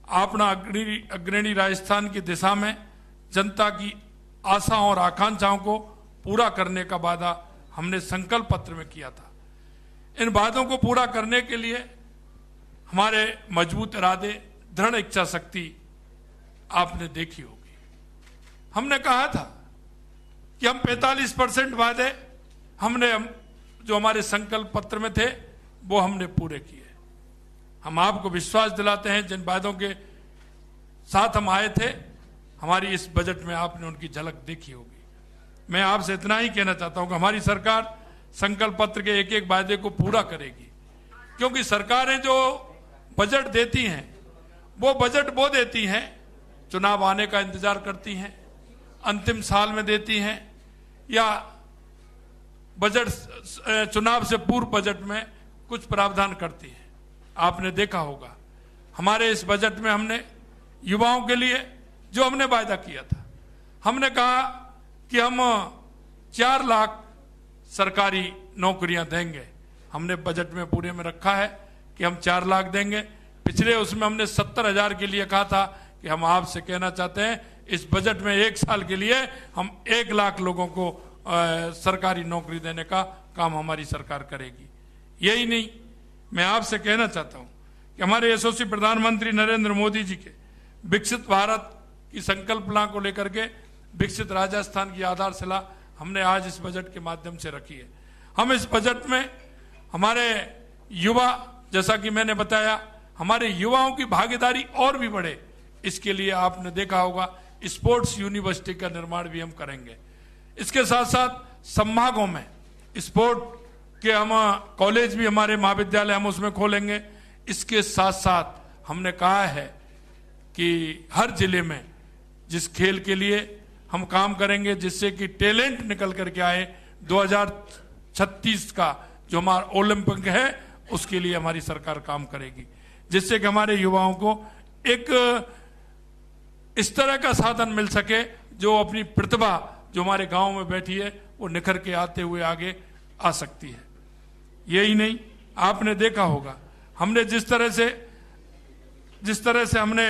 अपना अग्रणी राजस्थान की दिशा में जनता की आशाओं और आकांक्षाओं को पूरा करने का वादा हमने संकल्प पत्र में किया था। इन वादों को पूरा करने के लिए हमारे मजबूत इरादे, दृढ़ इच्छा शक्ति आपने देखी होगी। हमने कहा था कि हम 45% वादे जो हमारे संकल्प पत्र में थे वो हमने पूरे किए। हम आपको विश्वास दिलाते हैं, जिन वादों के साथ हम आए थे, हमारी इस बजट में आपने उनकी झलक देखी होगी। मैं आपसे इतना ही कहना चाहता हूं कि हमारी सरकार संकल्प पत्र के एक एक वादे को पूरा करेगी, क्योंकि सरकारें जो बजट देती हैं वो बजट वो देती हैं चुनाव आने का इंतजार करती हैं, अंतिम साल में देती हैं, या बजट चुनाव से पूर्व बजट में कुछ प्रावधान करती है। आपने देखा होगा हमारे इस बजट में हमने युवाओं के लिए जो हमने वायदा किया था, हमने कहा कि हम 4 लाख सरकारी नौकरियां देंगे। हमने बजट में पूरे में रखा है कि हम 4 लाख देंगे। पिछले उसमें हमने 70,000 के लिए कहा था कि हम आपसे कहना चाहते हैं इस बजट में 1 साल के लिए हम 1 लाख लोगों को सरकारी नौकरी देने का काम हमारी सरकार करेगी। यही नहीं, मैं आपसे कहना चाहता हूं कि हमारे यशस्वी प्रधानमंत्री नरेंद्र मोदी जी के विकसित भारत की संकल्पना को लेकर के विकसित राजस्थान की आधारशिला हमने आज इस बजट के माध्यम से रखी है। हम इस बजट में हमारे युवा, जैसा कि मैंने बताया, हमारे युवाओं की भागीदारी और भी बढ़े, इसके लिए आपने देखा होगा स्पोर्ट्स यूनिवर्सिटी का निर्माण भी हम करेंगे। इसके साथ साथ संभागों में स्पोर्ट के हम कॉलेज भी, हमारे महाविद्यालय हम उसमें खोलेंगे। इसके साथ साथ हमने कहा है कि हर जिले में जिस खेल के लिए हम काम करेंगे, जिससे कि टैलेंट निकल करके आए, 2036 का जो हमारा ओलंपिक है उसके लिए हमारी सरकार काम करेगी, जिससे कि हमारे युवाओं को एक इस तरह का साधन मिल सके जो अपनी प्रतिभा जो हमारे गांव में बैठी है वो निखर के आते हुए आगे आ सकती है। यही नहीं, आपने देखा होगा हमने जिस तरह से हमने